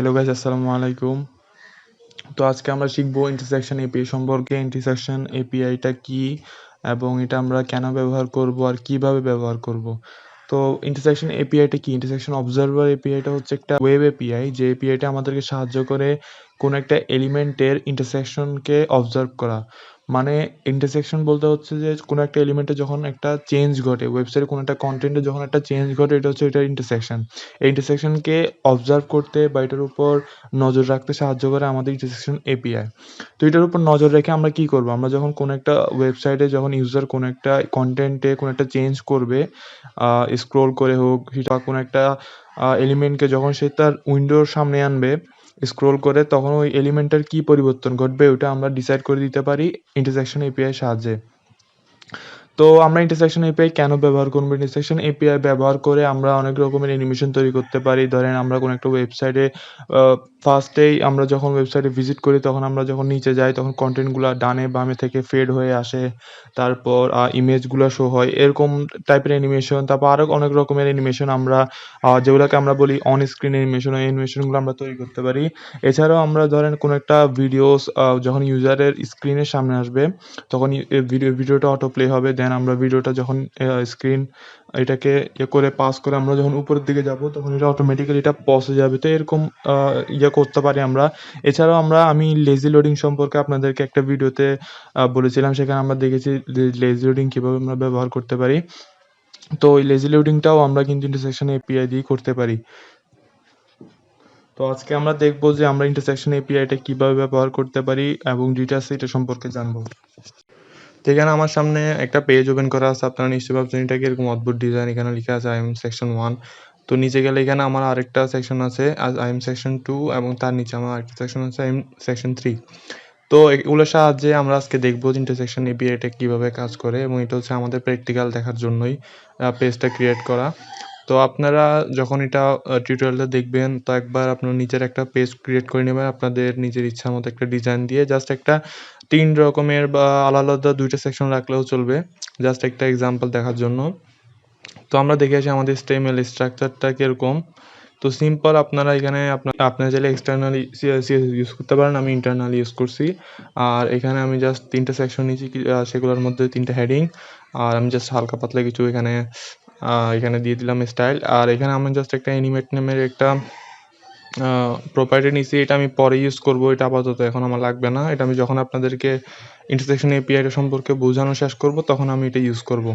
Hello guys, আসসালামু আলাইকুম। তো আজকে আমরা শিখবো ইন্টারসেকশন এপিআই সম্পর্কে। ইন্টারসেকশন এপিআইটা কি এবং এটা আমরা কেন ব্যবহার করব আর কিভাবে ব্যবহার করব। তো ইন্টারসেকশন এপিআইটা কি? ইন্টারসেকশন অবজারভার এপিআইটা হচ্ছে একটা ওয়েব এপিআই, যে এপিআইটা আমাদেরকে সাহায্য করে কোনো একটা এলিমেন্টের ইন্টারসেকশনকে অবজার্ভ করা। মানে ইন্টারসেকশন বলতে হচ্ছে যে কোনো একটা এলিমেন্টে যখন একটা চেঞ্জ ঘটে, ওয়েবসাইটে কোনো একটা কন্টেন্টে যখন একটা চেঞ্জ ঘটে, এটা হচ্ছে এটার ইন্টারসেকশন। এই ইন্টারসেকশনকে অবজার্ভ করতে বা এটার উপর নজর রাখতে সাহায্য করে আমাদের ইন্টারসেকশন এপিআই। তো এটার উপর নজর রেখে আমরা কি করব, আমরা যখন কোনো একটা ওয়েবসাইটে যখন ইউজার কোনো একটা কন্টেন্টে কোনো একটা চেঞ্জ করবে, স্ক্রোল করে হোক বা কোনো একটা এলিমেন্টকে যখন সে তার উইন্ডোর সামনে আনবে স্ক্রোল করে, তখন ওই এলিমেন্টের কি পরিবর্তন ঘটবে ওটা আমরা ডিসাইড করে দিতে পারি ইন্টারসেকশন এপিআই সাহায্যে। তো আমরা ইন্টারসেকশন এপিআই কেন ব্যবহার করব? ইন্টারসেকশন এপিআই ব্যবহার করে আমরা অনেক রকমের অ্যানিমেশন তৈরি করতে পারি। ধরেন আমরা কোনো একটা ওয়েবসাইটে ফার্স্টেই আমরা যখন ওয়েবসাইটে ভিজিট করি, তখন আমরা যখন নিচে যাই তখন কন্টেন্টগুলো ডানে বামে থেকে ফেড হয়ে আসে, তারপর ইমেজগুলো শো হয়, এরকম টাইপের অ্যানিমেশন। তারপর আরও অনেক রকমের অ্যানিমেশন আমরা যেগুলোকে আমরা বলি অন স্ক্রিন অ্যানিমেশন, ওই অ্যানিমেশনগুলো আমরা তৈরি করতে পারি। এছাড়াও আমরা ধরেন কোনো একটা ভিডিওস যখন ইউজারের স্ক্রিনের সামনে আসবে, তখন ভিডিওটা অটো প্লে হবে। দেন আমরা ভিডিওটা যখন স্ক্রিন এটাকে করে পাস করে আমরা যখন উপরের দিকে যাব, তখন এটা অটোমেটিক্যালি এটা পজ হয়ে যাবে। তো এরকম করতে পারি আমরা। এছাড়াও আমি লেজি লোডিং সম্পর্কে আপনাদেরকে একটা ভিডিওতে বলেছিলাম, সেখানে আমরা দেখেছি লেজি লোডিং কীভাবে আমরা ব্যবহার করতে পারি। তো ওই লেজি লোডিংটাও আমরা কিন্তু ইন্টারসেকশন এপিআই দিয়ে করতে পারি। তো আজকে আমরা দেখবো যে আমরা ইন্টারসেকশন এপিআইটা কীভাবে ব্যবহার করতে পারি এবং ডিটেলস এটা সম্পর্কে জানবো। তো এখানে আমার সামনে একটা পেজ ওপেন করা আছে। আপনারা নিশ্চয়ই ভাবছেন এটা কি এরকম অদ্ভুত ডিজাইন। এখানে লেখা আছে আই এম সেকশন 1। তো নিচে গেলে এখানে আমার আরেকটা সেকশন আছে আই এম সেকশন 2, এবং তার নিচে আমার আরেকটা সেকশন আছে আই এম সেকশন 3। তো এগুলোর সাহায্যে আমরা আজকে দেখবো যে ইন্টারসেকশন এপিআইটা কীভাবে কাজ করে, এবং এটা হচ্ছে আমাদের প্র্যাকটিক্যাল দেখার জন্যই পেজটা ক্রিয়েট করা। তো আপনারা যখন এটা টিউটোরিয়ালটা দেখবেন, তো একবার আপনার নিজের একটা পেজ ক্রিয়েট করে নেবেন আপনাদের নিজের ইচ্ছা মতো একটা ডিজাইন দিয়ে। জাস্ট একটা 3 রকমের বা আলাদা 2টা সেকশন রাখলেও চলবে, জাস্ট একটা এক্সাম্পল দেখার জন্য। তো আমরা দেখে আসি আমাদের HTML স্ট্রাকচারটা কীরকম। তো সিম্পল, আপনারা এখানে আপনারা চাইলে এক্সটার্নালি CSS ইউজ করতে পারেন, আমি ইন্টারনালি ইউজ করছি। আর এখানে আমি জাস্ট 3টা সেকশন নিয়েছি, সেগুলোর মধ্যে 3টা হেডিং, আর আমি জাস্ট হালকা পাতলা কিছু এখানে দিয়ে দিলাম স্টাইল। আর এখানে আমি জাস্ট একটা অ্যানিমেট নামের একটা প্রপার্টি নিয়েছি, এটা আমি পরে ইউজ করব, এটা আপাতত এখন আমার লাগবে না। এটা আমি যখন আপনাদেরকে ইন্টারসেকশন এপিআইটা সম্পর্কে বোঝানো শেষ করব, তখন আমি এটা ইউজ করব।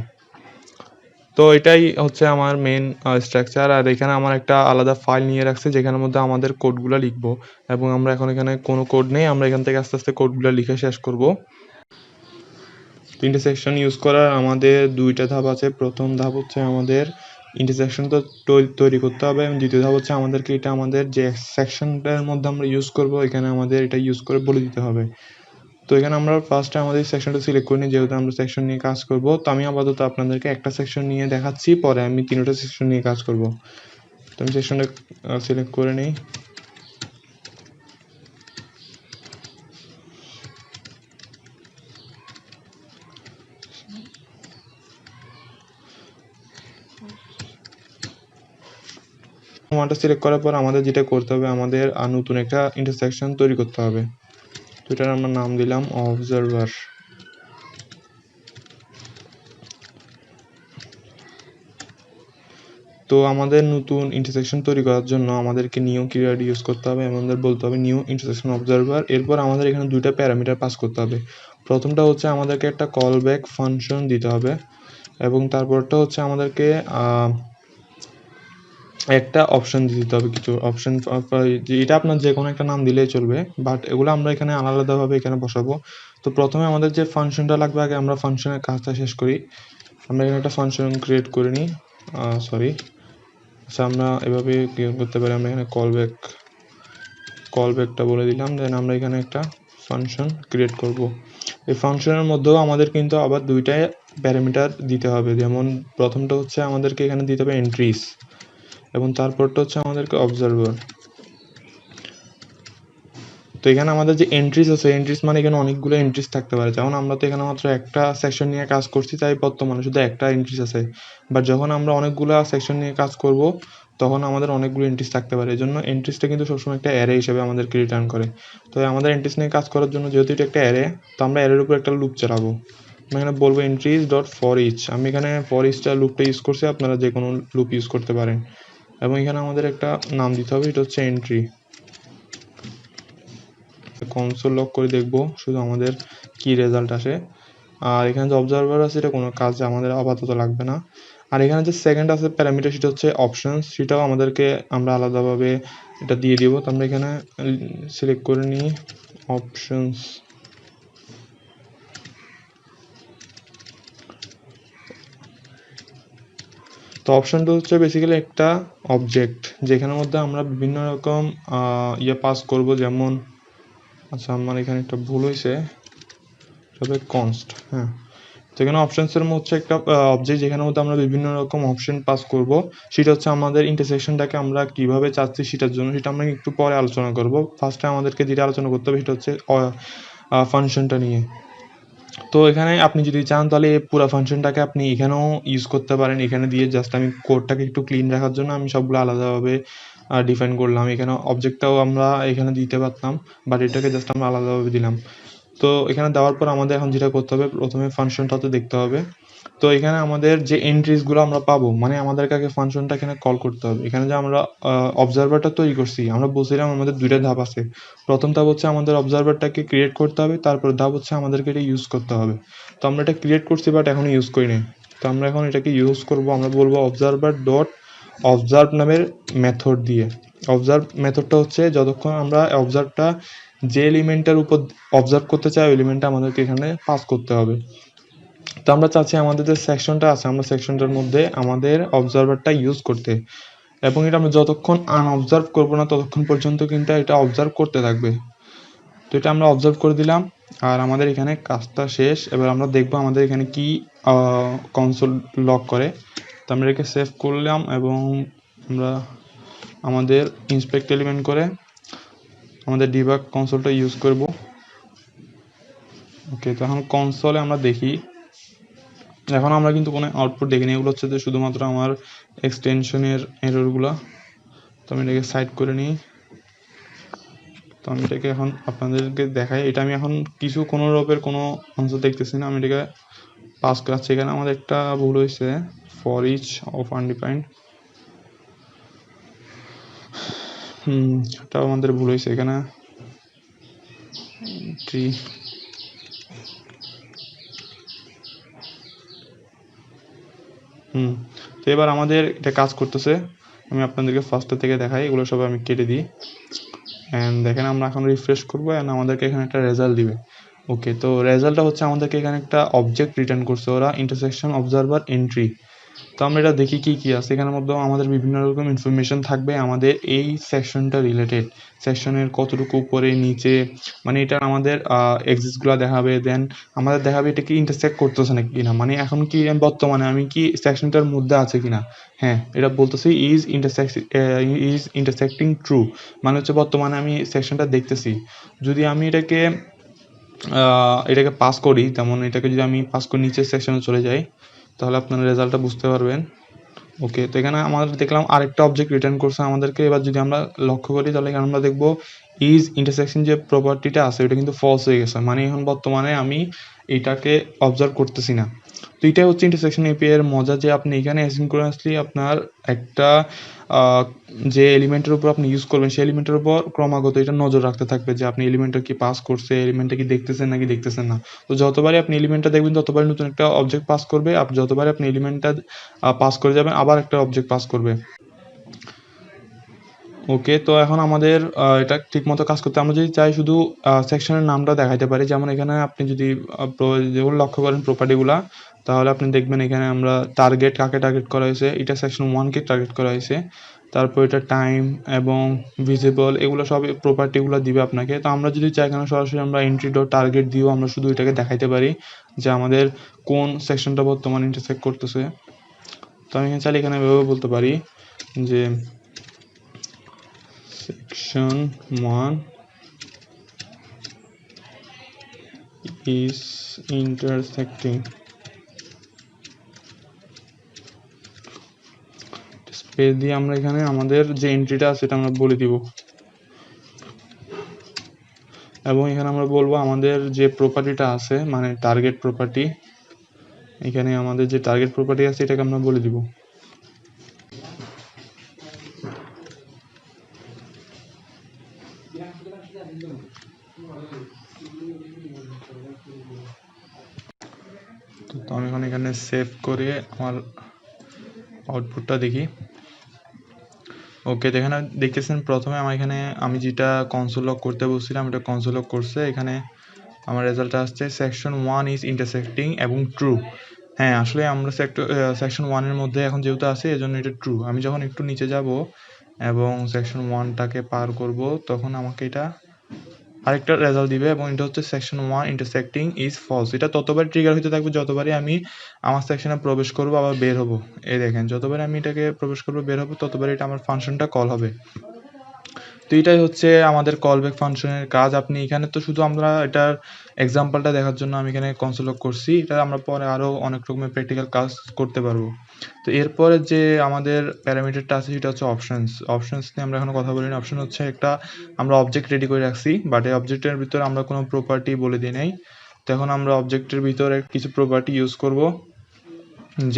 তো এটাই হচ্ছে আমার মেন স্ট্রাকচার। আর এখানে আমার একটা আলাদা ফাইল নিয়ে রাখছি, যেখানের মধ্যে আমাদের কোডগুলো লিখবো, এবং আমরা এখন এখানে কোনো কোড নেই, আমরা এখান থেকে আস্তে আস্তে কোডগুলো লিখে শেষ করব। 3টে সেকশন ইউজ করার আমাদের 2টা ধাপ আছে। প্রথম ধাপ হচ্ছে আমাদের ইন্টারসেকশনটা তৈরি করতে হবে, এবং দ্বিতীয় ধাপ হচ্ছে আমাদেরকে এটা আমাদের যে সেকশনটার মধ্যে আমরা ইউজ করব, এখানে আমাদের এটা ইউজ করে বলে দিতে হবে। তো এখানে আমরা ফার্স্টে আমাদের সেকশনটা সিলেক্ট করে নিই, যেহেতু আমরা সেকশন নিয়ে কাজ করব। তো আমি আপাতত আপনাদেরকে একটা সেকশন নিয়ে দেখাচ্ছি, পরে আমি 3টা সেকশন নিয়ে কাজ করব। তো আমি সেকশনটা সিলেক্ট করে নিই। ওয়ানটা সিলেক্ট করার পর আমাদের যেটা করতে হবে, আমাদের নতুন একটা ইন্টারসেকশন তৈরি করতে হবে। তো এটার আমরা নাম দিলাম অবজারভার। তো আমাদের নতুন ইন্টারসেকশন তৈরি করার জন্য আমাদেরকে নিউ কিওয়ার্ড ইউজ করতে হবে, আমাদের বলতে হবে নিউ ইন্টারসেকশন অবজারভার। এরপর আমাদের এখানে 2টা প্যারামিটার পাস করতে হবে। প্রথমটা হচ্ছে আমাদেরকে একটা কল ব্যাক ফাংশন দিতে হবে, এবং তারপরটা হচ্ছে আমাদেরকে একটা অপশন দিতে হবে, কিছু অপশন। এটা আপনার যে কোনো একটা নাম দিলেই চলবে, বাট এগুলো আমরা এখানে আলাদাভাবে এখানে বসাবো। তো প্রথমে আমাদের যে ফাংশনটা লাগবে, আগে আমরা ফাংশনের কাজটা শেষ করি। আমরা এখানে একটা ফাংশন ক্রিয়েট করে নিই, আচ্ছা আমরা এভাবে ক্রিয়েট করতে পারি। আমরা এখানে কল ব্যাকটা বলে দিলাম, দেন আমরা এখানে একটা ফাংশন ক্রিয়েট করব। এই ফাংশনের মধ্যেও আমাদের কিন্তু আবার 2টা প্যারামিটার দিতে হবে। যেমন প্রথমটা হচ্ছে আমাদেরকে এখানে দিতে হবে এন্ট্রিস, এবং তারপরটা হচ্ছে আমাদেরকে অবজারভার। তো এখানে আমাদের যে এন্ট্রিস আছে, এন্ট্রিস মানে এখানে অনেকগুলো এন্ট্রিস থাকতে পারে। যেমন আমরা তো এখানে মাত্র একটা সেকশন নিয়ে কাজ করছি, তাই বর্তমানে শুধু একটা এন্ট্রিস আছে। বাট যখন আমরা অনেকগুলো সেকশন নিয়ে কাজ করব, তখন আমাদের অনেকগুলো এন্ট্রিজ থাকতে পারে। এজন্য এন্ট্রিজটা কিন্তু সবসময় একটা অ্যারে হিসেবে আমাদেরকে রিটার্ন করে। তো আমাদের এন্ট্রিজ নিয়ে কাজ করার জন্য যেহেতু এটা একটা অ্যারে, তো আমরা অ্যারের উপর একটা লুপ চালাবো। আমি এখানে বলবো এন্ট্রিজ ডট ফর ইচ। আমি এখানে ফর ইচটা লুপটা ইউজ করছি, আপনারা যে কোনো লুপ ইউজ করতে পারেন। এবং এখানে আমাদের একটা নাম দিতে হবে, এটা হচ্ছে এন্ট্রি। কনসোল লক করে দেখবো শুধু আমাদের কি রেজাল্ট আসে। আর এখানে যে অবজারভার আছে এটা কোনো কাজে আমাদের আপাতত লাগবে না। আর এখানে যে সেকেন্ড আছে প্যারামিটার, সেটা হচ্ছে অপশনস, সেটাও আমাদেরকে আমরা আলাদাভাবে এটা দিয়ে দিব। তো আমরা এখানে সিলেক্ট করে নিই অপশনস। তো অপশনটা হচ্ছে বেসিক্যালি একটা অবজেক্ট যেখানের মধ্যে আমরা বিভিন্ন রকম পাস করব। যেমন আচ্ছা, আমার এখানে একটা ভুল হয়েছে, তবে কনস্ট, হ্যাঁ। তো এখানে অপশনসের মধ্যে একটা অবজেক্ট যেখানের মধ্যে আমরা বিভিন্ন রকম অপশন পাস করব। সেটা হচ্ছে আমাদের ইন্টারসেকশনটাকে আমরা কিভাবে চাচ্ছি সেটার জন্য, সেটা আমরা একটু পরে আলোচনা করব। ফার্স্টে আমাদেরকে যেটা আলোচনা করতে হবে সেটা হচ্ছে ফাংশনটা নিয়ে। তো এখানে আপনি যদি চান তাহলে পুরো ফাংশনটাকে আপনি এখানেও ইউজ করতে পারেন। এখানে দিয়ে জাস্ট আমি কোডটাকে একটু ক্লিন রাখার জন্য আমি সবগুলো আলাদাভাবে ডিফাইন করলাম। এখানে অবজেক্টটাও আমরা এখানে দিতে পারতাম, বাট এটাকে জাস্ট আমরা আলাদাভাবে দিলাম। তো এখানে দেওয়ার পর আমাদের এখন যেটা করতে হবে, প্রথমে ফাংশনটা তো দেখতে হবে। তো এখানে আমাদের যে এন্ট্রিজগুলো আমরা পাবো, মানে আমাদেরকে আগে ফাংশনটা এখানে কল করতে হবে। এখানে যে আমরা অবজারভারটা তৈরি করছি, আমরা বলছিলাম আমাদের দুইটা ধাপ আছে। প্রথম ধাপ হচ্ছে আমাদের অবজারভারটাকে ক্রিয়েট করতে হবে, তারপর ধাপ হচ্ছে আমাদেরকে এটা ইউজ করতে হবে। তো আমরা এটা ক্রিয়েট করছি বাট এখনো ইউজ করি নাই। তো আমরা এখন এটাকে ইউজ করব। আমরা বলবো অবজারভার ডট অবজার্ভ নামের মেথড দিয়ে। অবজার্ভ মেথডটা হচ্ছে যতক্ষণ আমরা অবজার্ভটা যে এলিমেন্টের উপর অবজার্ভ করতে চাই, ওই এলিমেন্টটা আমাদেরকে এখানে পাস করতে হবে। তো আমরা চাচ্ছি আমাদের যে সেকশনটা আছে, আমরা সেকশনটার মধ্যে আমাদের অবজারভারটা ইউজ করতে, এবং এটা আমরা যতক্ষণ আনঅবজার্ভ করব না ততক্ষণ পর্যন্ত কিন্তু এটা অবজার্ভ করতে থাকবে। তো এটা আমরা অবজার্ভ করে দিলাম, আর আমাদের এখানে কাজটা শেষ। এবার আমরা দেখব আমাদের এখানে কি কনসোল লক করে। তো আমরা এটাকে সেভ করলাম এবং আমরা আমাদের ইন্সপেক্ট এলিমেন্ট করে আমাদের ডিবাগ কনসোলটা ইউজ করব। ওকে, তো এখন কনসোলে আমরা দেখি, এখন আমরা কিন্তু কোনো আউটপুট দেখিনি। এগুলো হচ্ছে যে শুধুমাত্র আমার এক্সটেনশনের এররগুলো। তো আমি এটাকে সাইড করে নিই। তো আমি এটাকে এখন আপনাদেরকে দেখাই। এটা আমি এখন কোনো রূপের কোনো অংশ দেখতেছি না, আমি এটাকে পাস করাচ্ছি। এখানে আমাদের একটা ভুল হয়েছে, ফর ইচ অফ আনডিফাইন্ড, এটা আমাদের ভুল হয়েছে এখানে। তো এবার আমাদের এটা কাজ করতেছে। আমি আপনাদেরকে ফার্স্টের থেকে দেখাই, এগুলো সব আমি কেটে দিই। অ্যান্ড দেখেন আমরা এখন রিফ্রেশ করবো অ্যান্ড আমাদেরকে এখানে একটা রেজাল্ট দিবে। ওকে, তো রেজাল্টটা হচ্ছে আমাদেরকে এখানে একটা অবজেক্ট রিটার্ন করছে ওরা, ইন্টারসেকশন অবজারভার এন্ট্রি। তো আমরা এটা দেখি কি কি আছে এখানের মধ্যে। আমাদের বিভিন্ন রকম ইনফরমেশন থাকবে আমাদের এই সেকশনটা রিলেটেড, সেকশনের কতটুকু উপরে নিচে, মানে এটা আমাদের এক্সিসগুলো দেখাবে। দেন আমাদের দেখাবে এটা কি ইন্টারসেক্ট করতেছে না কিনা, মানে এখন কি বর্তমানে আমি কি সেকশনটার মধ্যে আছে কিনা। হ্যাঁ, এটা বলতেছি ইজ ইন্টারসেক্টিং ট্রু, মানে হচ্ছে বর্তমানে আমি সেকশনটা দেখতেছি। যদি আমি এটাকে পাস করি, তেমন এটাকে যদি আমি পাস করে নিচের সেকশনে চলে যাই, তাহলে আপনারা রেজাল্টটা বুঝতে পারবেন। ওকে, তো এখানে আমাদের দেখলাম আরেকটা অবজেক্ট রিটার্ন করছে আমাদেরকে। এবার যদি আমরা লক্ষ্য করি তাহলে এখানে আমরা দেখবো ইজ ইন্টারসেকশন যে প্রপার্টিটা আছে ওটা কিন্তু ফলস হয়ে গেছে, মানে এখন বর্তমানে আমি এটাকে অবজার্ভ করতেছি না। তো এটাই হচ্ছে ইন্টারসেকশন এপিআই এর মজা, যে আপনি এখানে অ্যাসিনক্রোনাসলি আপনার একটা যে এলিমেন্টের উপর আপনি ইউজ করবেন সেই এলিমেন্টের উপর ক্রমাগত এটা নজর রাখতে থাকবে যে আপনি এলিমেন্টটা কি পাস করছে, এলিমেন্টটা কি দেখতেছেন নাকি দেখতেছেন না। তো যতবারই আপনি এলিমেন্টটা দেখবেন ততবারই নতুন একটা অবজেক্ট পাস করবে, আর যতবারই আপনি এলিমেন্টটা পাস করে যাবেন আবার একটা অবজেক্ট পাস করবে। ওকে, তো এখন আমাদের এটা ঠিকমতো কাজ করতে আমরা যদি চাই শুধু সেকশনের নামটা দেখাইতে পারি। যেমন এখানে আপনি যদি যেগুলো লক্ষ্য করেন প্রপার্টিগুলা, তাহলে আপনি দেখবেন এখানে আমরা টার্গেট কাকে টার্গেট করা হয়েছে, এটা সেকশন 1কে টার্গেট করা হয়েছে। তারপর এটা টাইম এবং ভিজিবল, এগুলো সব প্রপার্টিগুলো দিবে আপনাকে। তো আমরা যদি চাই এখানে সরাসরি আমরা এন্ট্রি ডট টার্গেট দিয়েও আমরা শুধু এটাকে দেখাইতে পারি যে আমাদের কোন সেকশনটা বর্তমানে ইন্টারসেক্ট করতেছে। তো আমি এখানে চাইলে এখানে এভাবে বলতে পারি যে section 1 is intersecting পেজ দিয়ে আমরা এখানে আমাদের যে এন্ট্রিটা আছে সেটা আমরা বলে দিব, এবং এখানে আমরা বলবো আমাদের যে প্রপার্টিটা আছে মানে টার্গেট প্রপার্টি, এখানে আমাদের যে টার্গেট প্রপার্টি আছে এটাকে আমরা বলে দিব। তো আমি এখন এখানে সেভ করে আমার আউটপুটটা দেখি। ওকে, এখানে দেখতেছেন প্রথমে আমার এখানে আমি যেটা কনসোল লক করতে বলছিলাম এটা কনসোল লক করছে। এখানে আমার রেজাল্ট আসছে সেকশন 1 ইজ ইন্টারসেক্টিং এবং ট্রু। হ্যাঁ, আসলে আমরা সেকশন 1-এর মধ্যে এখন যেহেতু আছে এজন্য এটা ট্রু। আমি যখন একটু নিচে যাব এবং সেকশন 1টাকে পার করব তখন আমাকে এটা আরেকটা রেজাল্ট দিবে, এবং এটা হচ্ছে সেকশন 1 ইন্টারসেক্টিং ইজ ফলস। এটা ততবার ট্রিগার হতে থাকবে যতবারই আমি আমার সেকশনে প্রবেশ করব আবার বের হব। এই দেখেন, যতবারই আমি এটাকে প্রবেশ করব বের হব ততবারই এটা আমার ফাংশনটা কল হবে। তো এটাই হচ্ছে আমাদের কলব্যাক ফাংশনের কাজ। আপনি এখানে তো শুধু আমরা এটার এক্সাম্পলটা দেখার জন্য আমি এখানে কনসোল লক করছি। এটা আমরা পরে আরও অনেক রকমের প্র্যাকটিক্যাল কাজ করতে পারবো। তো এরপরে যে আমাদের প্যারামিটারটা আছে সেটা হচ্ছে অপশনস নিয়ে আমরা এখন কথা বলি না। অপশন হচ্ছে একটা আমরা অবজেক্ট রেডি করে রাখছি, বাট এই অবজেক্টের ভিতরে আমরা কোনো প্রপার্টি বলে দিই নাই। তো এখন আমরা অবজেক্টের ভিতরে কিছু প্রপার্টি ইউজ করব।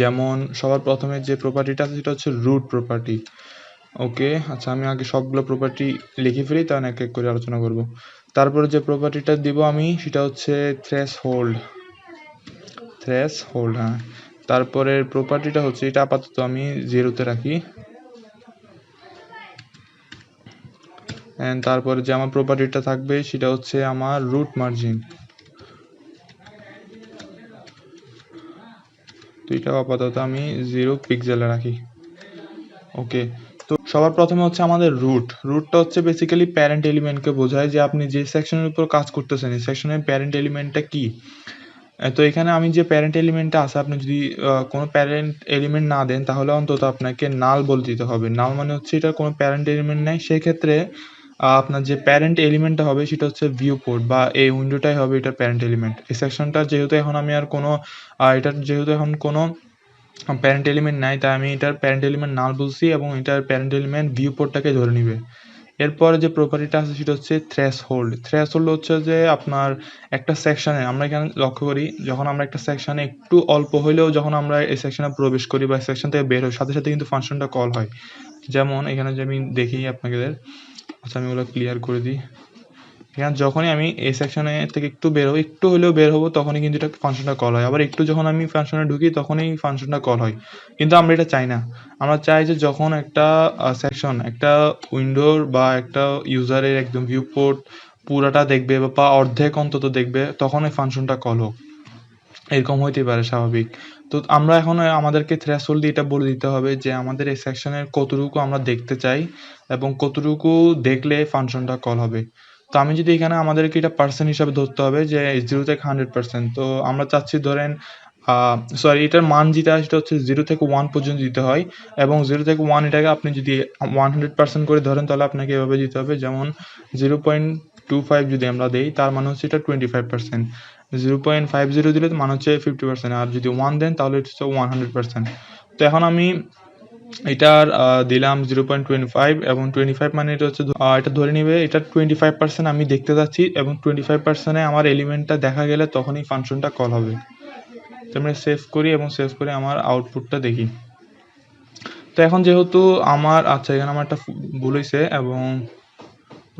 যেমন সবার প্রথমে যে প্রপার্টিটা আছে সেটা হচ্ছে রুট প্রপার্টি। ওকে, আচ্ছা আমি আগে সবগুলো প্রপার্টি লিখে ফেলি, তার এক এক করে আলোচনা করব। তারপরে যে প্রপার্টিটা দিব আমি সেটা হচ্ছে থ্রেশহোল্ড। হ্যাঁ, তারপরের প্রপার্টিটা হচ্ছে এটা আপাতত আমি 0-তে রাখি। এন্ড তারপরে যে আমার প্রপার্টিটা থাকবে সেটা হচ্ছে আমার রুট মার্জিন। তো এটা আপাতত আমি 0 পিক্সেলে রাখি। ওকে, তো সবার প্রথমে হচ্ছে আমাদের রুটটা হচ্ছে বেসিক্যালি প্যারেন্ট এলিমেন্টকে বোঝায়, যে আপনি যে সেকশনের উপর কাজ করতেছেন এই সেকশনের প্যারেন্ট এলিমেন্টটা কি। তো এখানে আমি যে প্যারেন্ট এলিমেন্টটা আছে, আপনি যদি কোনো প্যারেন্ট এলিমেন্ট না দেন তাহলে অন্তত আপনাকে নাল বলে দিতে হবে। নাল মানে হচ্ছে এটা কোনো প্যারেন্ট এলিমেন্ট নেই। সেক্ষেত্রে আপনার যে প্যারেন্ট এলিমেন্টটা হবে সেটা হচ্ছে ভিউ পোর্ট বা এই উইন্ডোটাই হবে এটার প্যারেন্ট এলিমেন্ট। এই সেকশনটা যেহেতু এখন আমি আর কোনো এটার যেহেতু এখন কোনো প্যারেন্ট এলিমেন্ট নাই, তাই আমি এটার প্যারেন্ট এলিমেন্ট নাল বলছি এবং এটার প্যারেন্ট এলিমেন্ট ভিউ পোর্টটাকে ধরে নিবে। এরপরে যে প্রপার্টিটা আছে সেটা হচ্ছে থ্রেশহোল্ড হচ্ছে যে আপনার একটা সেকশনে আমরা এখানে লক্ষ্য করি, যখন আমরা একটা সেকশনে একটু অল্প হইলেও যখন আমরা এই সেকশনে প্রবেশ করি বা সেকশন থেকে বের হই সাথে সাথে কিন্তু ফাংশনটা কল হয়। যেমন এখানে যে আমি দেখি আপনাদের, আচ্ছা আমি ওগুলো ক্লিয়ার করে দিই। এখানে যখনই আমি এই সেকশনে থেকে একটু হলেও বের হবো তখনই কিন্তু এটা ফাংশনটা কল হয়। আবার একটু যখন আমি ফাংশনে ঢুকি তখনই ফাংশনটা কল হয়। কিন্তু আমরা এটা চাই না। আমরা চাই যে যখন একটা সেকশন একটা উইন্ডোর বা একটা ইউজারের একদম ভিউ পোর্ট পুরাটা দেখবে বা অর্ধেক অন্তত দেখবে তখন এই ফাংশনটা কল হোক। এরকম হইতেই পারে স্বাভাবিক। তো আমরা এখন আমাদেরকে থ্রেশহোল্ড দিয়ে এটা বলে দিতে হবে যে আমাদের এই সেকশনের কতটুকু আমরা দেখতে চাই এবং কতটুকু দেখলে ফাংশনটা কল হবে। তো আমি যদি এখানে আমাদেরকে এটা পার্সেন্ট হিসাবে ধরতে হবে যে 0 থেকে 100%। তো আমরা চাচ্ছি ধরেন এটার মান যেটা সেটা হচ্ছে 0 থেকে 1 পর্যন্ত দিতে হয়, এবং 0 থেকে 1 এটাকে আপনি যদি 100% করে ধরেন তাহলে আপনাকে এভাবে দিতে হবে। যেমন 0.25 যদি আমরা দেই তার মানে হচ্ছে এটা 25%, 0.50 দিলে মানে হচ্ছে 50%, আর যদি 1 দেন তাহলে হচ্ছে 100%। তো এখন আমি এটার দিলাম 0.25 এবং 25 মানে এটা হচ্ছে এটা ধরে নিবে এটা 25% আমি দেখতে যাচ্ছি এবং 25%-এ আমার এলিমেন্টটা দেখা গেলে তখনই ফাংশনটা কল হবে। তো আমরা সেভ করি এবং সেভ করে আমার আউটপুটটা দেখি। তো এখন যেহেতু আমার আচ্ছা এখানে আমার একটা ভুল হয়েছে এবং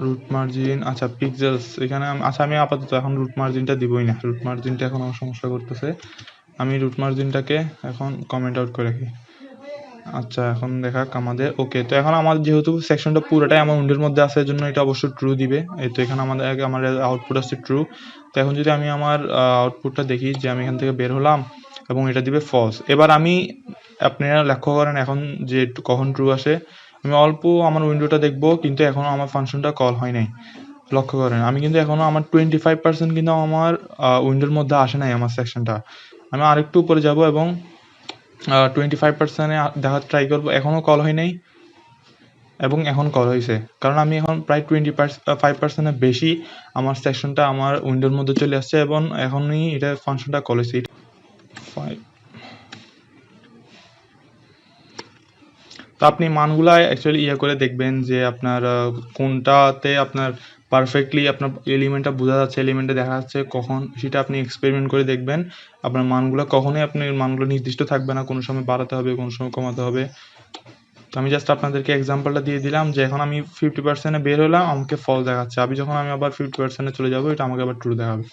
রুট মার্জিন আচ্ছা পিক্সেলস এখানে আচ্ছা আমি আপাতত এখন রুট মার্জিনটা দিবই না। রুট মার্জিনটা এখন আমার সমস্যা করতেছে। আমি রুট মার্জিনটাকে এখন কমেন্ট আউট করে রাখি। আচ্ছা এখন দেখাক আমাদের। ওকে, তো এখন আমার যেহেতু সেকশনটা পুরোটাই আমার উইন্ডোর মধ্যে আছে এজন্য এটা অবশ্যই ট্রু দিবে। এই তো এখানে আমার আউটপুট আসছে ট্রু। তো এখন যদি আমি আমার আউটপুটটা দেখি যে আমি এখান থেকে বের হলাম এবং এটা দিবে ফলস। এবার আপনারা লক্ষ্য করেন এখন যে কখন ট্রু আসে। আমি অল্প আমার উইন্ডোটা দেখবো কিন্তু এখনো আমার ফাংশনটা কল হয় নাই। লক্ষ্য করেন আমি কিন্তু এখনো আমার 25% কিন্তু আমার উইন্ডোর মধ্যে আসে নাই আমার সেকশনটা। আমি আরেকটু উপরে যাব এবং 25%-এ দেখার ট্রাই করবো, এখনও কল হয় নাই এবং এখন কল হয়েছে, কারণ আমি এখন প্রায় 25%-এর বেশি আমার সেকশনটা আমার উইন্ডোর মধ্যে চলে আসছে এবং এখনই এটা ফাংশনটা কল হয়েছে। তো আপনি মানগুলা অ্যাকচুয়ালি করে দেখবেন যে আপনার কোনটাতে আপনার পারফেক্টলি আপনার এলিমেন্টটা বোঝা যাচ্ছে, এলিমেন্টে দেখা যাচ্ছে কখন, সেটা আপনি এক্সপেরিমেন্ট করে দেখবেন। আপনার মানগুলো কখনোই আপনার মানগুলো নির্দিষ্ট থাকবে না, কোনো সময় বাড়াতে হবে, কোনো সময় কমাতে হবে। তো আমি জাস্ট আপনাদেরকে এক্সাম্পলটা দিয়ে দিলাম যে এখন আমি 50%-এ বের হলাম, আমাকে ফল দেখাচ্ছে। যখন আমি আবার 50%-এ চলে যাব, এটা আমাকে আবার ট্রু দেখাবে।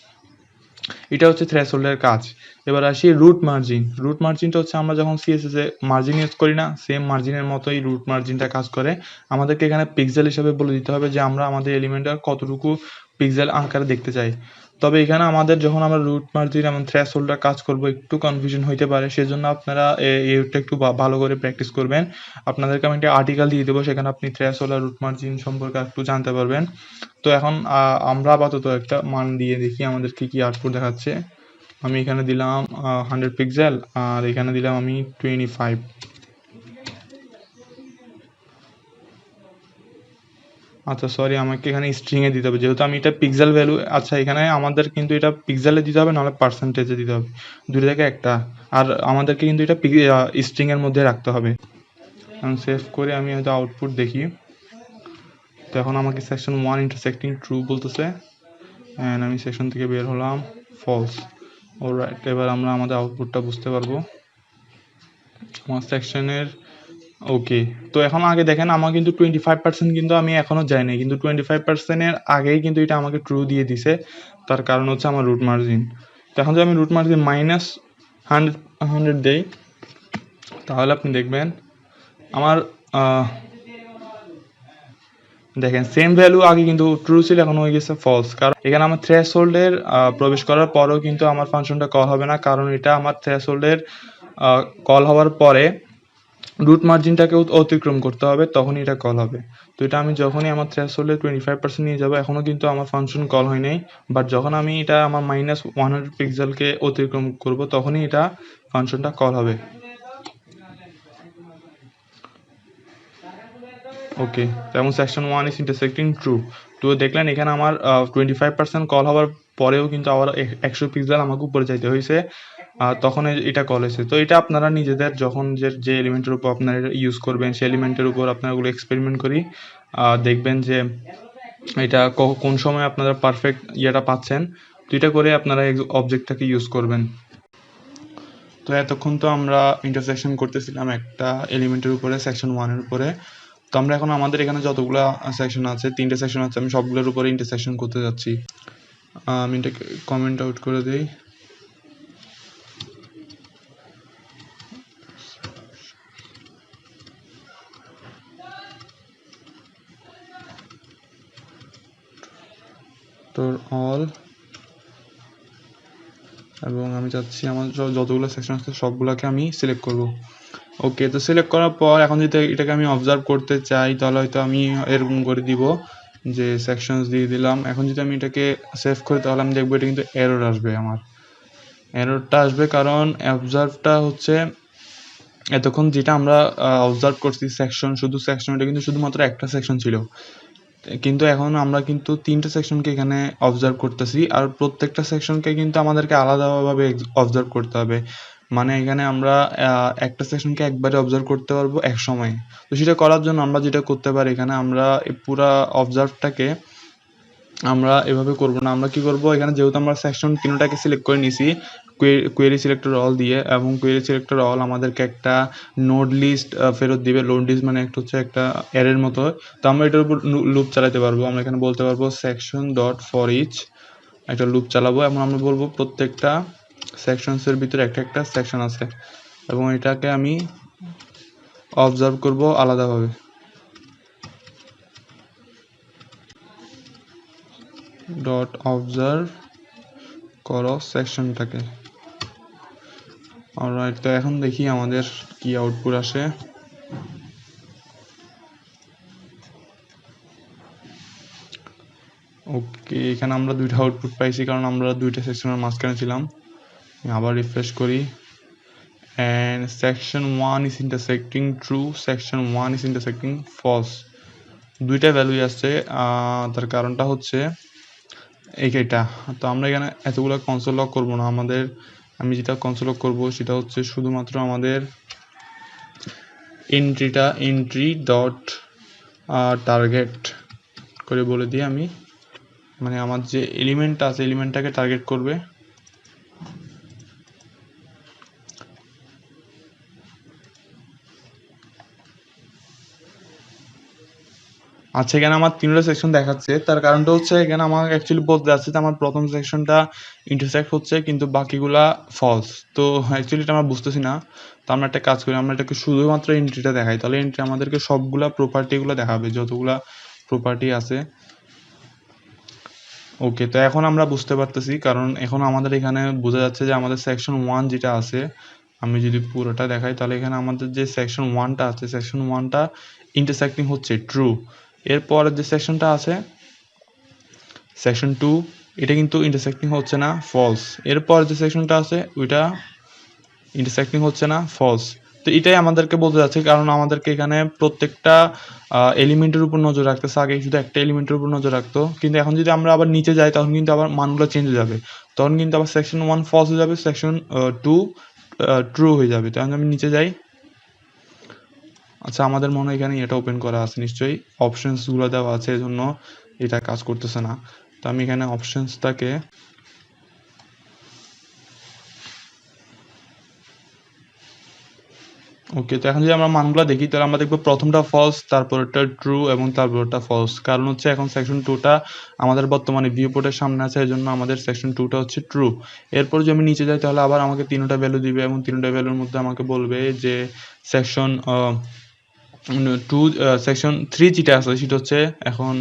এটা হচ্ছে থ্রেশহোল্ডের কাজ। এবার আসি রুট মার্জিন। রুট মার্জিনটা হচ্ছে আমরা যখন সিএসএস এ মার্জিন ইউজ করি না, সেম মার্জিনের মতোই রুট মার্জিনটা কাজ করে। আমাদেরকে এখানে পিক্সেল হিসাবে বলে দিতে হবে যে আমরা আমাদের এলিমেন্টের কতটুকু পিক্সেল আকারে দেখতে চাই। তবে এখানে আমাদের যখন আমরা রুট মার্জিন এবং থ্রেশহোল্ডটা কাজ করব, একটু কনফিউশন হইতে পারে, সেজন্য আপনারা এটা একটু ভালো করে প্র্যাকটিস করবেন। আপনাদেরকে আমি একটা আর্টিকেল দিয়ে দেবো, সেখানে আপনি থ্রেশহোল্ড আর রুট মার্জিন সম্পর্কে একটু জানতে পারবেন। তো এখন আমরা আপাতত একটা মান দিয়ে দেখি আমাদেরকে কি আউটপুট দেখাচ্ছে। আমি এখানে দিলাম 100 পিক্সেল, আর এখানে দিলাম আমি 25। আচ্ছা সরি, আমাকে এখানে স্ট্রিংয়ে দিতে হবে, যেহেতু আমি এটা পিক্সেল ভ্যালু। আচ্ছা এখানে আমাদের কিন্তু এটা পিক্সেলে দিতে হবে, নাহলে পার্সেন্টেজে দিতে হবে, দুটো থেকে একটা। আর আমাদেরকে কিন্তু এটা স্ট্রিংয়ের মধ্যে রাখতে হবে। আমি সেভ করে আমি হয়তো আউটপুট দেখি। তো এখন আমাকে সেকশন 1 ইন্টারসেক্টিং ট্রু বলতেছে, অ্যান্ড আমি সেকশন থেকে বের হলাম ফলস। অলরাইট, এবার আমরা আমাদের আউটপুটটা বুঝতে পারবো আমার সেকশনের। ওকে, তো এখন আগে দেখেন আমার কিন্তু 25% কিন্তু আমি এখনও যাইনি, কিন্তু 25%-এর আগেই কিন্তু এটা আমাকে ট্রু দিয়ে দিছে। তার কারণ হচ্ছে আমার রুট মার্জিন। তো এখন যদি আমি রুট মার্জিন -100 দেই, তাহলে আপনি দেখবেন আমার দেখেন সেম ভ্যালু আগে কিন্তু ট্রু ছিল, এখন হয়ে গেছে ফলস। কারণ এখানে আমার থ্রেশহোল্ডের প্রবেশ করার পরেও কিন্তু আমার ফাংশনটা কল হবে না, কারণ এটা আমার থ্রেশহোল্ডের কল হওয়ার পরে রুট মার্জিনটাকে অতিক্রম করতে হবে, তখনই এটা কল হবে। তো এটা আমি যখনই আমার থ্রেশহোল্ডে 25% নিয়ে যাবো, এখনও কিন্তু আমার ফাংশন কল হয় নাই, বাট যখন আমি এটা আমার -100 পিক্সেলকে অতিক্রম করব, তখনই এটা ফাংশনটা কল হবে। ওকে, যেমন সেকশন 1 ইজ ইন্টারসেক্টিং ট্রু। তো দেখলেন এখানে আমার 25% কল হওয়ার পরেও কিন্তু আবার 100 পিক্সেল আমাকে উপরে যাইতে হয়েছে, তখন এটা কল হয়েছে। তো এটা আপনারা নিজেদের যখন যে এলিমেন্টের উপর আপনারা ইউজ করবেন, সেই এলিমেন্টের উপর আপনারা ওগুলো এক্সপেরিমেন্ট করি দেখবেন যে এটা কোন সময় আপনারা পারফেক্ট ইয়েটা পাচ্ছেন। তো এটা করে আপনারা অবজেক্টটাকে ইউজ করবেন। তো এতক্ষণ তো আমরা ইন্টারসেকশন করতেছিলাম একটা এলিমেন্টের উপরে, সেকশন 1-এর উপরে। তো আমরা এখন আমাদের এখানে যতগুলো সেকশন আছে, 3টে সেকশন আছে, আমি সবগুলোর উপরে ইন্টারসেকশন করতে যাচ্ছি। আমি এটাকে কমেন্ট আউট করে দিই। তো অল, এবং আমি চাচ্ছি আমার যতগুলো সেকশন আছে সবগুলোকে আমি সিলেক্ট করব। ওকে, তো সিলেক্ট করার পর এখন যদি এটাকে আমি অবজার্ভ করতে চাই, তাহলে হয়তো আমি এরকম করে দিব যে সেকশনস দিয়ে দিলাম। এখন যদি আমি এটাকে সেভ করি, তাহলে আমি দেখবো এটা কিন্তু এরর আসবে। আমার এররটা আসবে কারণ অবজার্ভটা হচ্ছে এতক্ষণ যেটা আমরা অবজার্ভ করছি সেকশন, শুধু সেকশন, এটা কিন্তু শুধুমাত্র একটা সেকশন ছিল, কিন্তু এখন আমরা কিন্তু 3টে সেকশনকে এখানে অবজার্ভ করতেছি, আর প্রত্যেকটা সেকশনকে কিন্তু আমাদেরকে আলাদাভাবে অবজার্ভ করতে হবে। মানে এখানে আমরা একটা সেকশনকে একবারে অবজার্ভ করতে পারবো এক সময়। তো সেটা করার জন্য আমরা যেটা করতে পারি, এখানে আমরা পুরা অবজার্ভটাকে আমরা এভাবে করব না। আমরা কি করব, এখানে যেহেতু আমরা সেকশন 3টাকে সিলেক্ট করে নিছি কোয়েরি সিলেক্টর অল দিয়ে, এবং কোয়েরি সিলেক্টর অল আমাদেরকে একটা নোড লিস্ট ফেরত দিবে। লোড লিস্ট মানে একটা হচ্ছে একটা অ্যারের মতো। তো আমরা এটার উপর লুপ চালাতে পারবো। আমরা এখানে বলতে পারবো সেকশন ডট ফর ইচ, একটা লুপ চালাবো, এবং আমরা বলবো প্রত্যেকটা সেকশনসের ভিতরে একটা একটা সেকশন আছে, এবং এটাকে আমি অবজার্ভ করব আলাদাভাবে। ডট অবজার্ভ করো সেকশনটাকে। অলরাইট, তো এখন দেখি আমাদের কি আউটপুট আসে। ওকে, এখানে আমরা দুইটা আউটপুট পাইছি, কারণ আমরা দুইটা সেকশনের মাঝখানে ছিলাম। আবার রিফ্রেশ করি, and section 1 is intersecting true, section 1 is intersecting false, দুইটা ভ্যালুই আসছে। তার কারণটা হচ্ছে এইটা। তো আমরা এখানে এতগুলো কনসোল লক করবো না, আমি যেটা কনসোল লক করবো সেটা হচ্ছে শুধুমাত্র আমাদের এন্ট্রিটা এন্ট্রি ডট টার্গেট করে বলে দিই আমি, মানে আমার যে এলিমেন্টটা আছে এলিমেন্টটাকে টার্গেট করবে। আচ্ছা, এখানে আমার তিনটা সেকশন দেখাচ্ছে, তার কারণটা হচ্ছে এখানে আমার অ্যাকচুয়ালি বলতে যাচ্ছে যে আমার প্রথম সেকশনটা ইন্টারসেক্ট হচ্ছে কিন্তু বাকিগুলা ফলস। তো অ্যাকচুয়ালি এটা আমরা বুঝতেছি না। তো আমরা একটা কাজ করি, আমরা এটাকে শুধুমাত্র এন্ট্রিটা দেখাই, তাহলে এন্ট্রি আমাদেরকে সবগুলা প্রপার্টিগুলো দেখাবে, যতগুলা প্রপার্টি আছে। ওকে, তো এখন আমরা বুঝতে পারতেছি, কারণ এখন আমাদের এখানে বোঝা যাচ্ছে যে আমাদের সেকশন 1 যেটা আছে, আমি যদি পুরোটা দেখাই তাহলে এখানে আমাদের যে সেকশন 1টা আছে, সেকশন 1টা ইন্টারসেক্টিং হচ্ছে ট্রু। এরপরের যে সেকশনটা আছে সেকশন 2, এটা কিন্তু ইন্টারসেক্টিং হচ্ছে না, ফলস। এরপর যে সেকশনটা আছে ওইটা ইন্টারসেক্টিং হচ্ছে না, ফলস। তো এটাই আমাদেরকে বলতে যাচ্ছে, কারণ আমাদেরকে এখানে প্রত্যেকটা এলিমেন্টের উপর নজর রাখতেছে। আগে শুধু একটা এলিমেন্টের উপর নজর রাখতো, কিন্তু এখন যদি আমরা আবার নিচে যাই তখন কিন্তু আবার মানগুলো চেঞ্জ হয়ে যাবে। তখন কিন্তু আবার সেকশন 1 ফলস হয়ে যাবে, সেকশন 2 ট্রু হয়ে যাবে। তখন আমি নিচে যাই। আচ্ছা, আমাদের মনে হয় এখানে এটা ওপেন করা আছে নিশ্চয়ই, অপশনসগুলো দেওয়া আছে, এজন্য এটা কাজ করতেছে না। তো আমি এখানে অপশনসটাকে ওকে, তো এখন যদি আমরা মানগুলো দেখি তাহলে আমরা দেখবো প্রথমটা ফলস, তারপরটা ট্রু এবং তারপরটা ফলস। কারণ হচ্ছে এখন সেকশন 2টা আমাদের বর্তমানে ভিউপোর্টের সামনে আছে, এই জন্য আমাদের সেকশন 2টা হচ্ছে ট্রু। এরপর যদি আমি নিচে যাই তাহলে আবার আমাকে তিনটা ভ্যালু দিবে এবং তিনটা ভ্যালুর মধ্যে আমাকে বলবে যে সেকশন 2 সেকশন 3 যেটা আছে সেটা হচ্ছে এখন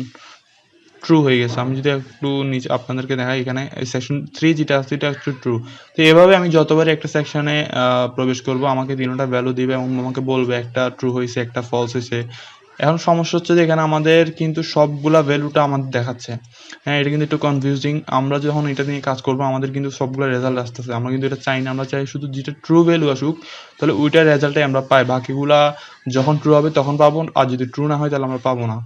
ট্রু হয়ে গেছে। আমি যদি একটু নিচে আপনাদেরকে দেখাই, এখানে সেকশন 3 যেটা আছে এটা হচ্ছে ট্রু। তো এভাবে আমি যতবার একটা সেকশনে প্রবেশ করব আমাকে তিনটা ভ্যালু দিবে এবং আমাকে বলবে একটা ট্রু হয়েছে, একটা ফলস হয়েছে। এখন সমস্যা হচ্ছে যে এখানে আমাদের কিন্তু সবগুলা ভ্যালুটা আমাদের দেখাচ্ছে। হ্যাঁ, এটা কিন্তু একটু কনফিউজিং। আমরা যখন এটা নিয়ে কাজ করবো আমাদের কিন্তু সবগুলো রেজাল্ট আসতেছে, আমরা কিন্তু এটা চাই না। আমরা চাই শুধু যেটা ট্রু ভ্যালু আসুক, তাহলে ওইটার রেজাল্টটাই আমরা পাই। বাকিগুলা যখন ট্রু হবে তখন পাবো, আর যদি ট্রু না হয় তাহলে আমরা পাবো না।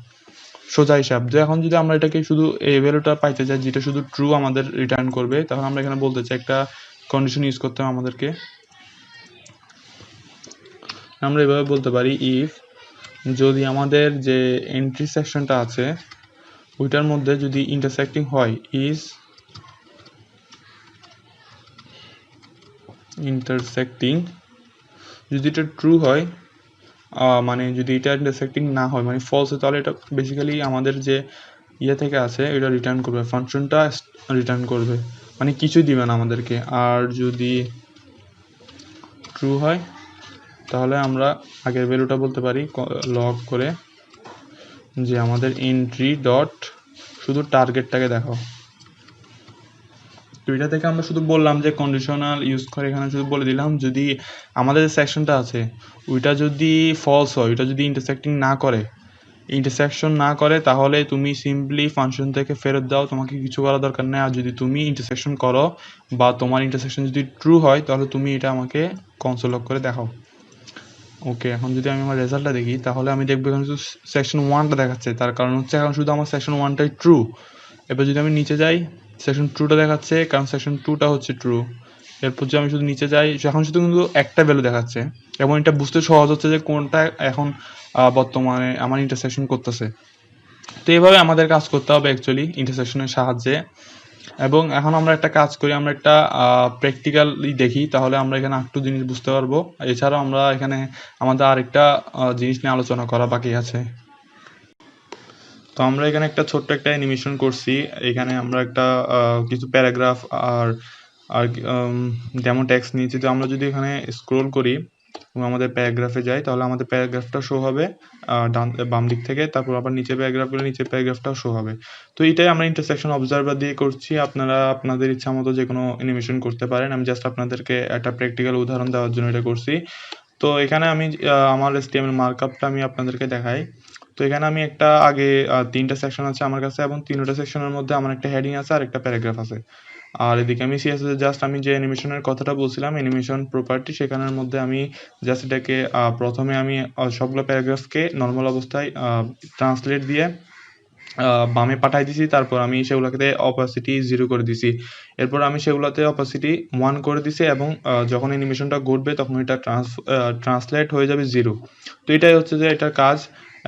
সোজা হিসাব যে এখন যদি আমরা এটাকে শুধু এই ভ্যালুটা পাইতে চাই যেটা শুধু ট্রু আমাদের রিটার্ন করবে, তখন আমরা এখানে বলতে চাই একটা কন্ডিশন ইউজ করতে হবে আমাদেরকে। আমরা এভাবে বলতে পারি, ইফ যদি আমাদের যে এন্ট্রি সেকশনটা আছে ওইটার মধ্যে যদি ইন্টারসেক্টিং হয়, ইজ ইন্টারসেক্টিং, যদি এটা ট্রু হয়, মানে যদি এটা ইন্টারসেক্টিং না হয় মানে ফলস হয়, তাহলে এটা বেসিক্যালি আমাদের যে ইয়ে থেকে আছে এটা রিটার্ন করবে, ফাংশনটা রিটার্ন করবে, মানে কিছুই দিবে না আমাদেরকে। আর যদি ট্রু হয় তাহলে আমরা আগের ভ্যালুটা বলতে পারি লগ করে যে আমাদের এন্ট্রি ডট শুধু টার্গেটটাকে দেখাও। তো এটা থেকে আমরা শুধু বললাম যে কন্ডিশনাল ইউজ করে এখানে শুধু বলে দিলাম যদি আমাদের যে সেকশনটা আছে ওইটা যদি ফলস হয়, ওইটা যদি ইন্টারসেক্টিং না করে তাহলে তুমি সিম্পলি ফাংশন থেকে ফেরত দাও, তোমাকে কিছু করার দরকার নেই। আর যদি তুমি ইন্টারসেকশন করো বা তোমার ইন্টারসেকশন যদি ট্রু হয় তাহলে তুমি এটা আমাকে কনসোল লগ করে দেখাও। ওকে, এখন যদি আমি আমার রেজাল্টটা দেখি তাহলে আমি দেখবো এখানে শুধু সেকশন 1টা দেখাচ্ছে, তার কারণ হচ্ছে এখন শুধু আমার সেকশন 1টাই ট্রু। এবার যদি আমি নিচে যাই সেকশন 2টা দেখাচ্ছে, কারণ সেকশন 2টা হচ্ছে ট্রু। এরপর যদি আমি শুধু নিচে যাই এখন শুধু কিন্তু একটা ভ্যালু দেখাচ্ছে, এবং এটা বুঝতে সহজ হচ্ছে যে কোনটা এখন বর্তমানে আমার ইন্টারসেকশন করতেছে। তো এইভাবে আমাদের কাজ করতে হবে অ্যাকচুয়ালি ইন্টারসেকশনের সাহায্যে। এবং এখন আমরা একটা কাজ করি, আমরা একটা প্র্যাকটিক্যালি দেখি, তাহলে আমরা এখানে একটু জিনিস বুঝতে পারবো। এছাড়াও আমরা এখানে আমাদের আরেকটা জিনিস নিয়ে আলোচনা করা বাকি আছে। তো আমরা এখানে একটা ছোট্ট একটা অ্যানিমেশন করছি। এখানে আমরা একটা কিছু প্যারাগ্রাফ আর আর ডেমো টেক্সট নিয়েছি। তো আমরা যদি এখানে স্ক্রোল করি এবং আমাদের প্যারাগ্রাফে যাই তাহলে আমাদের প্যারাগ্রাফটা শো হবে বাম দিক থেকে, তারপর আবার নিচে প্যারাগ্রাফ গেলে নিচে প্যারাগ্রাফটাও শো হবে। তো এটাই আমরা ইন্টারসেকশন অবজারভার দিয়ে করছি। আপনারা আপনাদের ইচ্ছা মতো যে কোনো অ্যানিমেশন করতে পারেন, আমি জাস্ট আপনাদেরকে একটা প্র্যাকটিক্যাল উদাহরণ দেওয়ার জন্য এটা করছি। তো এখানে আমি আমার HTML মার্কআপটা আমি আপনাদেরকে দেখাই। তো এখানে আমি একটা আগে 3টা সেকশন আছে আমার কাছে, এবং 3টা সেকশনের মধ্যে আমার একটা হেডিং আছে আর একটা প্যারাগ্রাফ আছে। আর এদিকে আমি CSS জাস্ট আমি যে অ্যানিমেশনের কথাটা বলছিলাম, অ্যানিমেশন প্রপার্টি, সেখানের মধ্যে আমি জাস্ট এটাকে প্রথমে আমি সবগুলো প্যারাগ্রাফকে নর্মাল অবস্থায় ট্রান্সলেট দিয়ে বামে পাঠাই দিছি, তারপর আমি সেগুলোতে অপাসিটি 0 করে দিছি। এরপর আমি সেগুলোতে অপাসিটি 1 করে দিছি এবং যখন অ্যানিমেশনটা ঘটবে তখন এটা ট্রান্সলেট হয়ে যাবে 0। তো এটাই হচ্ছে যে এটার কাজ।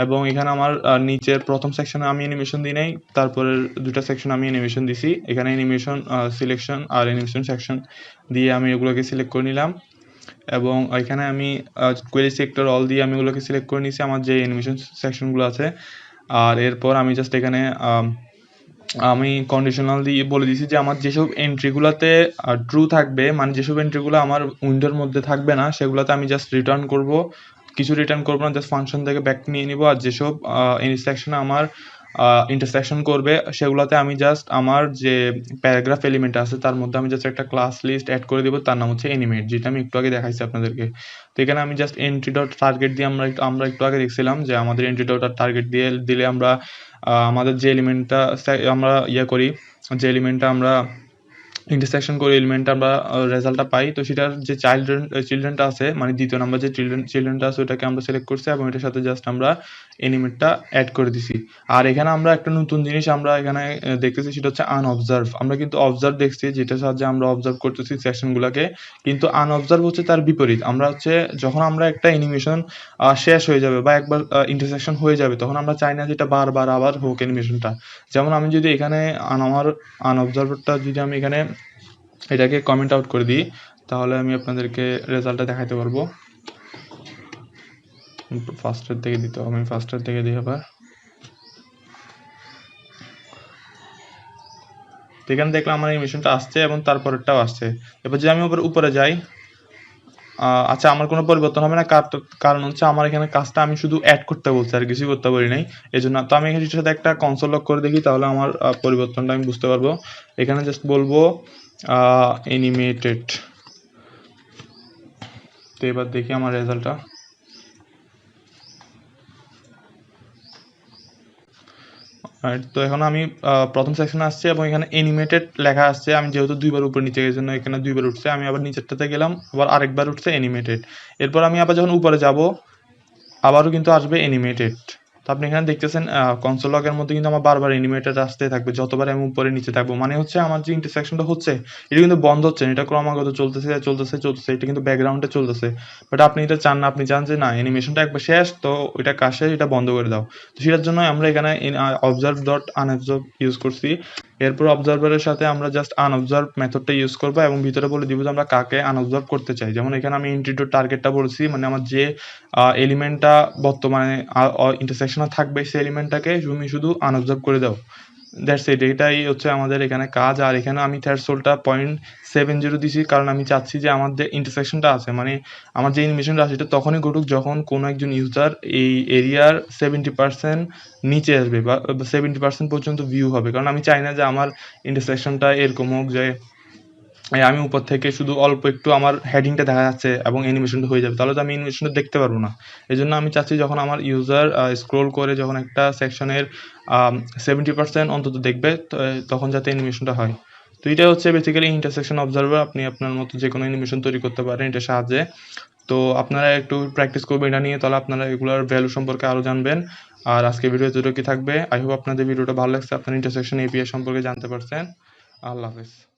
এবং এখানে আমার নিচের প্রথম সেকশনে আমি অ্যানিমেশন দিই নাই, তারপরের দুটা সেকশন আমি অ্যানিমেশন দিছি। এখানে অ্যানিমেশন সিলেকশন আর অ্যানিমেশন সেকশন দিয়ে আমি এগুলোকে সিলেক্ট করে নিলাম এবং এখানে আমি কোয়েরি সেক্টর অল দিয়ে আমি এগুলোকে সিলেক্ট করে নিয়েছি আমার যে অ্যানিমেশন সেকশনগুলো আছে। আর এরপর আমি জাস্ট এখানে আমি কন্ডিশনাল দিয়ে বলে দিয়েছি যে আমার যেসব এন্ট্রিগুলোতে ট্রু থাকবে, মানে যেসব এন্ট্রিগুলো আমার উইন্ডোর মধ্যে থাকবে না সেগুলোতে আমি জাস্ট রিটার্ন করব, কিছু রিটার্ন করবো না, জাস্ট ফাংশন থেকে ব্যাক নিয়ে নিব। আর যেসব ইন্টারসেকশনে আমার ইন্টারসেকশন করবে সেগুলোতে আমি জাস্ট আমার যে প্যারাগ্রাফ এলিমেন্ট আছে তার মধ্যে আমি জাস্ট একটা ক্লাস লিস্ট অ্যাড করে দিব, তার নাম হচ্ছে অ্যানিমেট, যেটা আমি একটু আগে দেখাইছি আপনাদেরকে। তো এখানে আমি জাস্ট এন্ট্রি ডট টার্গেট দিয়ে আমরা একটু আগে দেখছিলাম যে আমাদের এন্ট্রি ডট টার্গেট দিয়ে দিলে আমরা আমাদের যে এলিমেন্টটা আমরা করি, যে এলিমেন্টটা আমরা ইন্টারসেকশন করে এলিমেন্টটা আমরা রেজাল্টটা পাই, তো সেটার যে চিলড্রেনটা আছে, মানে দ্বিতীয় নাম্বার যে চিলড্রেনটা আছে ওটাকে আমরা সিলেক্ট করছি এবং এটার সাথে জাস্ট আমরা এনিমেটটা অ্যাড করে দিছি। আর এখানে আমরা একটা নতুন জিনিস আমরা এখানে দেখতেছি, সেটা হচ্ছে আনঅবজার্ভ। আমরা কিন্তু অবজার্ভ দেখছি, যেটার সাহায্যে আমরা অবজার্ভ করতেছি সেকশনগুলোকে, কিন্তু আনঅবজার্ভ হচ্ছে তার বিপরীত। আমরা হচ্ছে যখন আমরা একটা অ্যানিমেশন শেষ হয়ে যাবে বা একবার ইন্টারসেকশন হয়ে যাবে তখন আমরা চাই না যে এটা বারবার আবার হোক অ্যানিমেশনটা। যেমন আমি যদি এখানে আমার আনঅবজার্ভটা যদি আমি এখানে এটাকে কমেন্ট আউট করে দিই তাহলে আমি আপনাদেরকে রেজাল্টটা দেখাতে পারবো। ফার্স্টের থেকে দিতে হবে, আমি ফার্স্টের থেকে দিই আবার। তো এখানে দেখলাম আমার অ্যানিমেশনটা আসছে এবং তারপরেরটাও আসছে। এবার যদি আমি উপরে যাই, আচ্ছা আমার কোনো পরিবর্তন হবে না, কারণ হচ্ছে আমার এখানে কাজটা আমি শুধু অ্যাড করতে বলছি, আর কিছুই করতে বলি নাই। এই জন্য তো আমি এখানে সাথে একটা কনসোল লক করে দেখি, তাহলে আমার পরিবর্তনটা আমি বুঝতে পারবো। এখানে জাস্ট বলবো অ্যানিমেটেড। তো এবার দেখি আমার রেজাল্টটা। তো এখন আমি প্রথম সেকশনে আসছি এবং এখানে অ্যানিমেটেড লেখা আসছে। আমি যেহেতু দুইবার উপরে নিচে গেছি, জন্য এখানে দুইবার উঠছে। আমি আবার নিচেরটাতে গেলাম, আবার আরেকবার উঠছে অ্যানিমেটেড। এরপর আমি আবার যখন উপরে যাব আবারও কিন্তু আসবে অ্যানিমেটেড। তো আপনি এখানে দেখতেছেন কনসোল লগের মধ্যে কিন্তু আমার বারবার অ্যানিমেটেড আসতেই থাকবে যতবার আমি উপরে নিচে থাকবো। মানে হচ্ছে আমার যে ইন্টারসেকশনটা হচ্ছে এটা কিন্তু বন্ধ হচ্ছে না, এটা ক্রমাগত চলতেছে চলতেছে চলতেছে, এটা কিন্তু ব্যাকগ্রাউন্ডে চলতেছে। বাট আপনি এটা চান না, আপনি চান যে না অ্যানিমেশনটা একবার শেষ, তো এটা কাজ শেষ, এটা বন্ধ করে দাও। তো সেটার জন্য আমরা এখানে অবজার্ভ ডট আনঅবজার্ভ ইউজ করছি। এরপর অবজার্ভারের সাথে আমরা জাস্ট আনঅবজার্ভ মেথডটা ইউজ করবো এবং ভিতরে বলে দিব যে আমরা কাকে আনঅবজার্ভ করতে চাই। যেমন এখানে আমি এন্ট্রি ডট টার্গেটটা বলছি, মানে আমার যে এলিমেন্টটা বর্তমানে ইন্টারসেকশনে থাকবে সেই এলিমেন্টটাকে তুমি শুধু আনঅবজার্ভ করে দাও। দ্যাটস ইট, এটাই হচ্ছে আমাদের এখানে কাজ। আর এখানে আমি থ্রেশহোল্ডটা 0.70 দিছি, কারণ আমি চাচ্ছি যে আমার যে ইন্টারসেকশনটা আছে, মানে আমার যে অ্যানিমেশনটা আছে এটা তখনই ঘটুক যখন কোনো একজন ইউজার এই এরিয়ার 70% নিচে আসবে বা 70% পর্যন্ত ভিউ হবে। কারণ আমি চাই না যে আমার ইন্টারসেকশনটা এরকম হোক যে আমি উপর থেকে শুধু অল্প একটু আমার হেডিংটা দেখা যাচ্ছে এবং অ্যানিমেশনটা হয়ে যাবে, তাহলে তো আমি অ্যানিমেশনটা দেখতে পারবো না। এই জন্য আমি চাচ্ছি যখন আমার ইউজার স্ক্রোল করে যখন একটা সেকশনের 70% অন্তত দেখবে তখন যাতে অ্যানিমেশনটা হয়। তো এটা হচ্ছে বেসিক্যালি ইন্টারসেকশন অবজার্ভার। আপনি আপনার মতো যে কোনো অ্যানিমেশন তৈরি করতে পারেন এটার সাহায্যে। তো আপনারা একটু প্র্যাকটিস করবেন এটা নিয়ে, তাহলে আপনারা এগুলোর ভ্যালু সম্পর্কে আরও জানবেন। আর আজকে ভিডিও এতটুকু থাকবে। আই হোপ আপনাদের ভিডিওটা ভালো লাগছে, আপনার ইন্টারসেকশন এপিআই সম্পর্কে জানতে পারছেন। আল্লাহ হাফেজ।